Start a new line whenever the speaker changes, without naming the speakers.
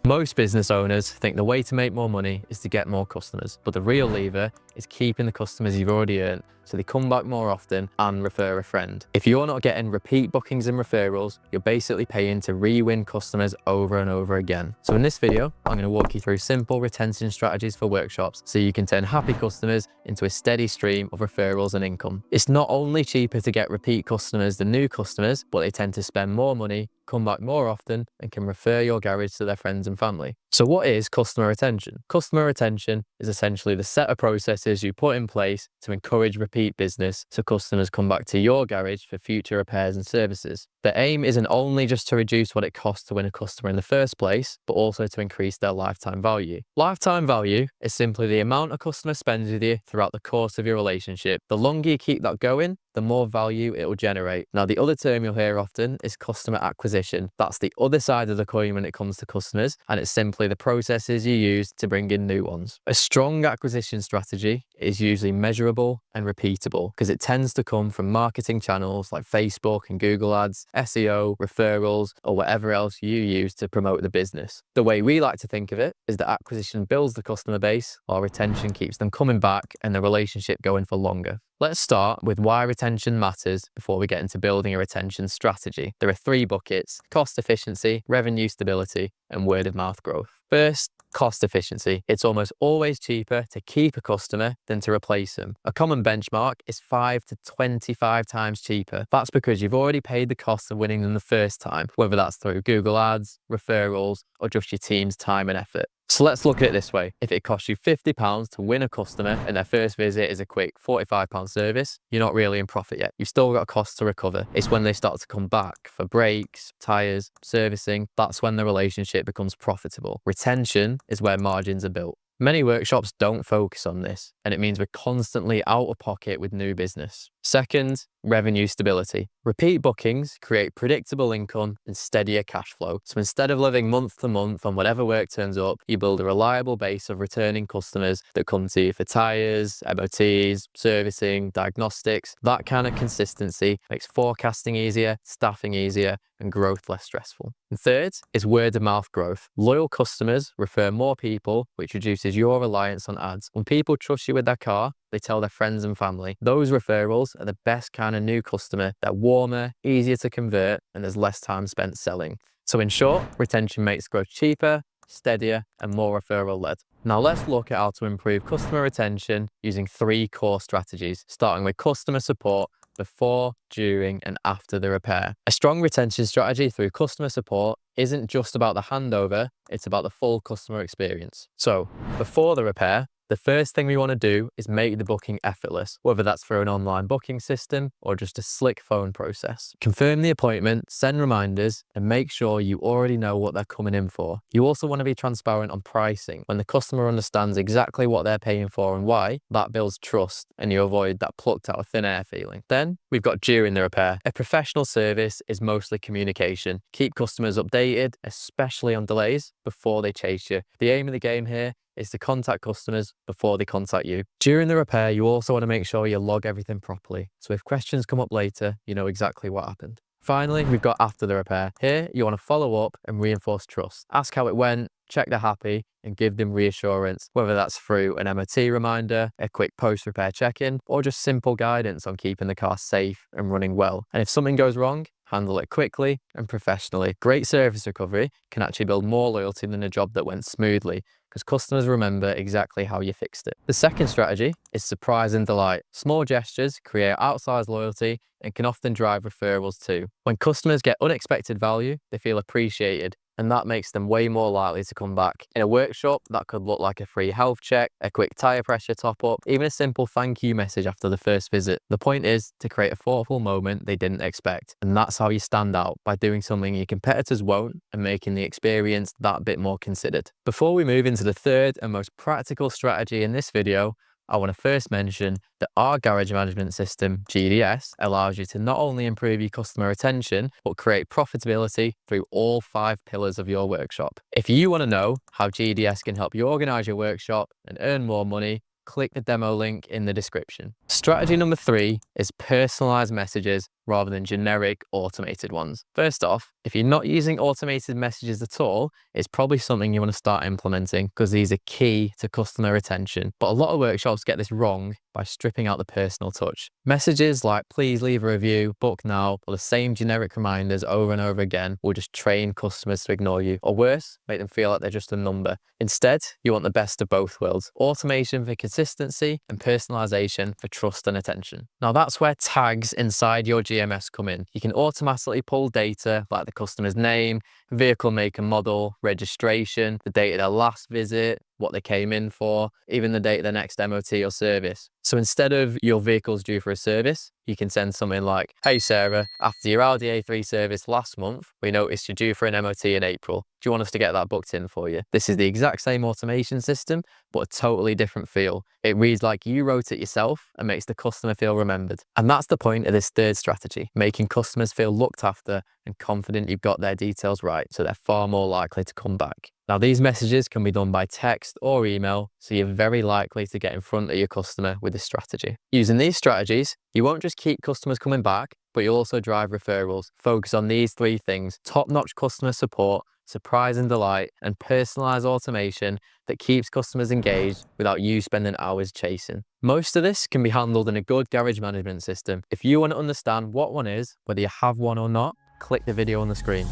Most business owners think the way to make more money is to get more customers, but the real lever is keeping the customers you've already earned so they come back more often and refer a friend. If you're not getting repeat bookings and referrals, you're basically paying to re-win customers over and over again. So in this video, I'm going to walk you through simple retention strategies for workshops so you can turn happy customers into a steady stream of referrals and income. It's not only cheaper to get repeat customers than new customers, but they tend to spend more money, come back more often, and can refer your garage to their friends and family. So what is customer retention? Customer retention is essentially the set of processes you put in place to encourage repeat business so customers come back to your garage for future repairs and services. The aim isn't only just to reduce what it costs to win a customer in the first place, but also to increase their lifetime value. Lifetime value is simply the amount a customer spends with you throughout the course of your relationship. The longer you keep that going, the more value it will generate. Now, the other term you'll hear often is customer acquisition. That's the other side of the coin when it comes to customers, and it's simply the processes you use to bring in new ones. A strong acquisition strategy is usually measurable and repeatable because it tends to come from marketing channels like Facebook and Google ads, SEO, referrals, or whatever else you use to promote the business. The way we like to think of it is that acquisition builds the customer base while retention keeps them coming back and the relationship going for longer. Let's start with why retention matters before we get into building a retention strategy. There are three buckets: cost efficiency, revenue stability, and word of mouth growth. First, cost efficiency. It's almost always cheaper to keep a customer than to replace them. A common benchmark is 5 to 25 times cheaper. That's because you've already paid the cost of winning them the first time, whether that's through Google ads, referrals, or just your team's time and effort. So let's look at it this way. If it costs you £50 to win a customer and their first visit is a quick £45 service, you're not really in profit yet. You've still got costs to recover. It's when they start to come back for brakes, tyres, servicing, that's when the relationship becomes profitable. Retention is where margins are built. Many workshops don't focus on this, and it means we're constantly out of pocket with new business. Second, revenue stability. Repeat bookings create predictable income and steadier cash flow. So instead of living month to month on whatever work turns up, you build a reliable base of returning customers that come to you for tyres, MOTs, servicing, diagnostics. That kind of consistency makes forecasting easier, staffing easier, and growth less stressful. And third is word of mouth growth. Loyal customers refer more people, which reduces your reliance on ads. When people trust you with their car, they tell their friends and family. Those referrals are the best kind of new customer. They're warmer, easier to convert, and there's less time spent selling. So in short, retention makes growth cheaper, steadier, and more referral-led. Now let's look at how to improve customer retention using three core strategies, starting with customer support before, during, and after the repair. A strong retention strategy through customer support isn't just about the handover, it's about the full customer experience. So before the repair, the first thing we want to do is make the booking effortless, whether that's through an online booking system or just a slick phone process. Confirm the appointment, send reminders, and make sure you already know what they're coming in for. You also want to be transparent on pricing. When the customer understands exactly what they're paying for and why, that builds trust and you avoid that plucked out of thin air feeling. Then we've got during the repair. A professional service is mostly communication. Keep customers updated, especially on delays, before they chase you. The aim of the game here is to contact customers before they contact you. During the repair, you also want to make sure you log everything properly. So if questions come up later, you know exactly what happened. Finally, we've got after the repair. Here, you want to follow up and reinforce trust. Ask how it went, check they're happy, and give them reassurance, whether that's through an MOT reminder, a quick post-repair check-in, or just simple guidance on keeping the car safe and running well. And if something goes wrong, handle it quickly and professionally. Great service recovery can actually build more loyalty than a job that went smoothly, because customers remember exactly how you fixed it. The second strategy is surprise and delight. Small gestures create outsized loyalty and can often drive referrals too. When customers get unexpected value, they feel appreciated, and that makes them way more likely to come back. In a workshop, that could look like a free health check, a quick tyre pressure top-up, even a simple thank you message after the first visit. The point is to create a thoughtful moment they didn't expect, and that's how you stand out, by doing something your competitors won't and making the experience that bit more considered. Before we move into the third and most practical strategy in this video, I want to first mention that our garage management system, GDS, allows you to not only improve your customer retention, but create profitability through all 5 pillars of your workshop. If you want to know how GDS can help you organize your workshop and earn more money, click the demo link in the description. Strategy number 3 is personalized messages rather than generic automated ones. First off, if you're not using automated messages at all, it's probably something you want to start implementing because these are key to customer retention. But a lot of workshops get this wrong by stripping out the personal touch. Messages like please leave a review, book now, or the same generic reminders over and over again will just train customers to ignore you, or worse, make them feel like they're just a number. Instead, you want the best of both worlds: automation for consistency and personalization for trust and attention. Now that's where tags inside your GMS come in. You can automatically pull data like the customer's name, vehicle make and model, registration, the date of their last visit, what they came in for, even the date of their next MOT or service. So instead of your vehicle's due for a service, you can send something like, hey Sarah, after your Audi A3 service last month, we noticed you're due for an MOT in April. Do you want us to get that booked in for you? This is the exact same automation system, but a totally different feel. It reads like you wrote it yourself and makes the customer feel remembered. And that's the point of this third strategy, making customers feel looked after and confident you've got their details right, so they're far more likely to come back. Now, these messages can be done by text or email, so you're very likely to get in front of your customer with this strategy. Using these strategies, you won't just keep customers coming back, but you'll also drive referrals. Focus on these 3 things: top-notch customer support, surprise and delight, and personalized automation that keeps customers engaged without you spending hours chasing. Most of this can be handled in a good garage management system. If you want to understand what one is, whether you have one or not, click the video on the screen.